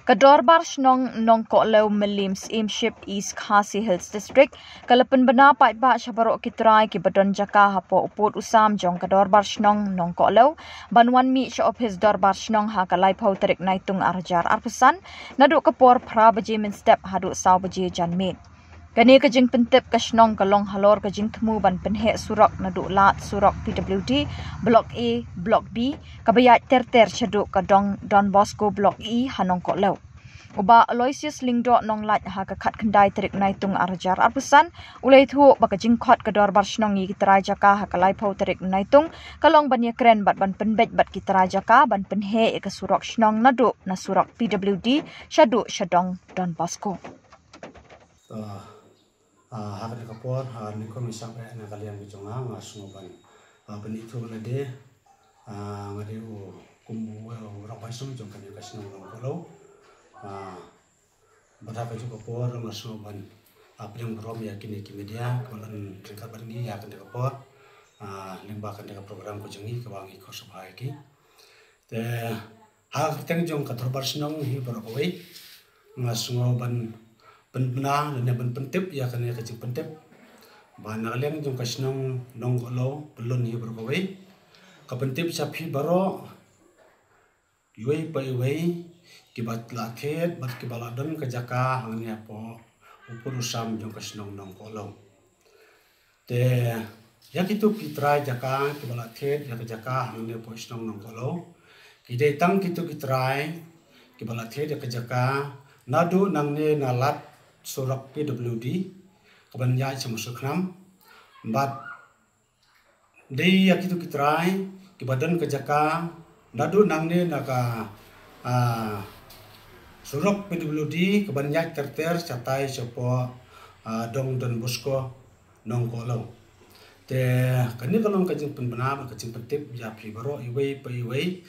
Kadorbar Shnong Nongkolo Milims Imship East Khasi Hills District Kalapan Bana Paitba Shabarok Kitrai Kibadon Jaka Hapo Uput Usam Jong Kadorbar Shnong Nongkolo Banwan Mi of his Dorbar Shnong Hakalai Pauterik Naitung Arjar Arpusan Naduk Kapor Prabaji Min Step Haduk Saubaji Janmit Kani kajing pentip kasnong kalong halor kajing temu ban penhe surak naduk lat surak PWD Blok A Blok B kabayat ter syaduk kadong Don Bosco Blok E hanong koklau uba Aloysius Lingdo nong lat ha kakat kendai terik naitung arjar arpusan ulai thu bakajing khot kador barsnong yi kitrai jaka ha kalai pau terik naitung kalong ban kren bat ban penbet bat kitrai jaka ban penhe ka surak snong naduk na surak PWD syaduk syadong Don Bosco Hakan kapor ni komi sampai na kalian biconga ngasungoban benito na de ngade kumu rapai sum jong kan kasino ngolo berapa juga kapor ngasungoban yang berom ya kini media kalan tingkat bangi ya kan kapor limba kan program ko jongi ke bangi ko subhai ki te ha teng jong kator sinong hi berokoi ngasungoban penbenah dan yang pentip ya kan ya kecil pentip bahan kalian jom kasnong nongkolo belum ni berkawai kapentip sapi baro yuai pa yuai kibat laket bat kibaladon kejaka hangnya po upurusam jom kasnong nongkolo te ya kitu kitrai jaka kibalaket ya kejaka hangnya po kasnong nongkolo kidai tang kitu kitrai kibalaket ya kejaka nadu nangne nalat surak PWD kebanyakan semusuk enam bat dia kitu kitrai kibadan kejaka nadu nangne naka surak PWD kebanyakan terter catai sepo dong Don Bosco nongkolo te kani kalong kajing penbenar kajing pentip ya pribaro iwei pa iwei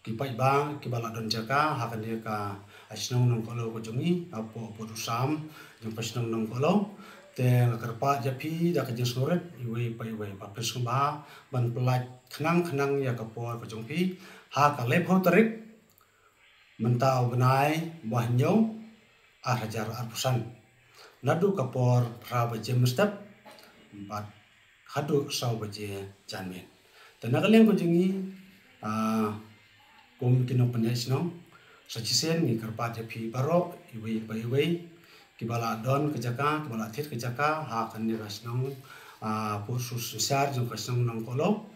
kipai bang kibala don jaka hakan dia ka asnong nongkolo kojongi apo rusam jong pasnong nongkolo te kerpa japi da kajing snoret iwei pa iwei pa presumba ban pelaj khnang ya kapor kojongpi ha ka lepho tarik mentau benai bahnyo hajar arpusan nadu kapor prabaje mustap bat hadu saubaje janmen tenagaleng kojongi kum kino penyesno sacisen ni kerpa japi baro iwei pa iwei kibala don kejaka kibala tit kejaka ha kan ni rasnong pusus besar jong kasnong nongkolo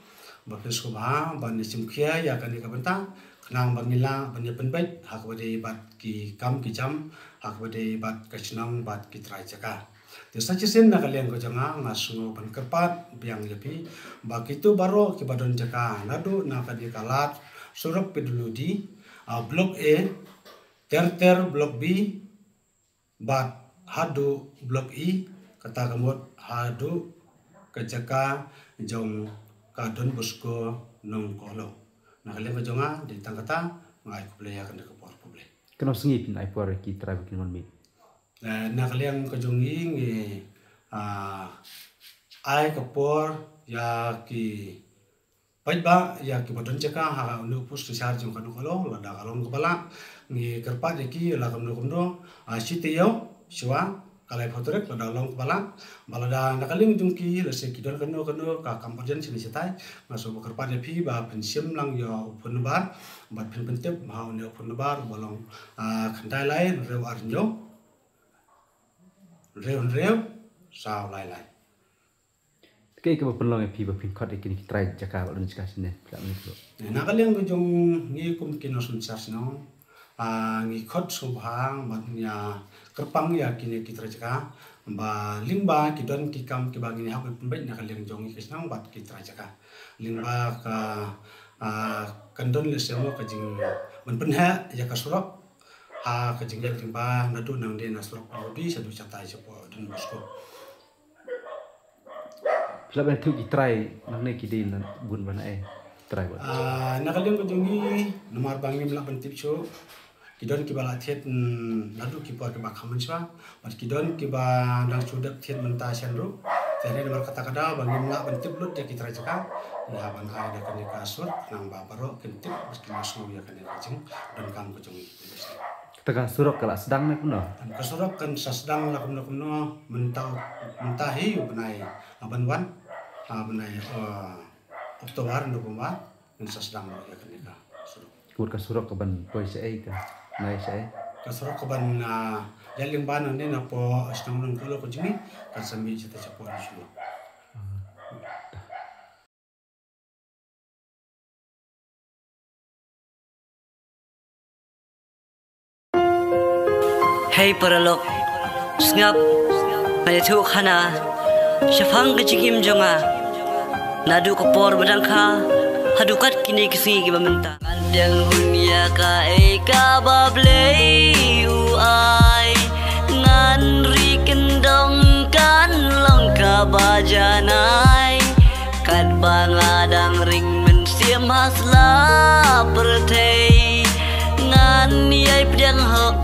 bapes ko ba ban simkhia ya kan ni kabenta knang bangila ban penbait ha kabade bat ki kam ki jam ha kabade bat kasnong bat ki trai jaka te sacisen na kalian ko janga ngasungo ban kerpat biang japi bakitu baro kibadon jaka nadu na kadi kalat surak PWD Blok A ter Blok B bat hadu Blok E kata kamut hadu kejaka jong ka Don Bosco nongkolo nah kalian kejonga di tangkata ngai kuplaya kan ke por publik kena sengit nai por ki tra bikin mon mi nah kalian kejongi ngi ai kapor ya ki Baikba ya kibadon jaka ha nu pus sar jong kanu kalo lada kalong kepala ngi kerpa deki la kamno kamno siteo siwa kalai fotorek lada long kepala balada nakaling jungki rese kidon kanu ka kampojen sini setai masuk kerpa depi ba pensim lang yo punbar bat pentep ha ne punbar bolong khandai lai reu arnyo reu sao lai Kaya ka pelong pi ba pin khot ikini try jaka ulun skasine pla mikro na kaleng ko jong ngi kum kinosun sasno ngi khot subhang matnya kerpang ya kini kitra jaka ba limba kidon kikam kibangini ha pembet na kaleng jong ngi kisnang bat kitra jaka limba ka kandon le semo ka jing men penha ya ka surok ha ka jing limba nadu nang de na surok bi sadu catai sepo Don Bosco Laban tu try nang ne kidin bun bana try ba nakalim ko jongi nomor bangi mla bantip cho kidon kibala thet nadu kipor ke bakhaman swa bat kidon kiba nang sudak thet menta senro Jadi nomor kata-kata bagi nggak bentuk lut ya kita cakap ya ban hai dah kena kasut nang baparo kentip meski masuk ya kena kacing dan kang kucing. Tegang surok kalau sedang nih kuno. Kesurok kan sedang lah kuno mentahi benai aban benai Oktober November dan sedang ya kena surok. Kur kesurok keban boy saya ke, naik saya. Kesurok keban jaling ban ni napo sedang nunggu kucing kan sambil kita capo di sini. Hey paralok, sngap, mayatu khana, syafang kecikim jonga, nadu kapor badangka, hadukat kini kisi kibamenta. Kandang dunia ka eka bablei uai, ngan ri kendong kan longka bajanai, kat bangadang ring mensiam hasla pertei, ngan yai pedang hok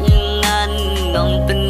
nong pen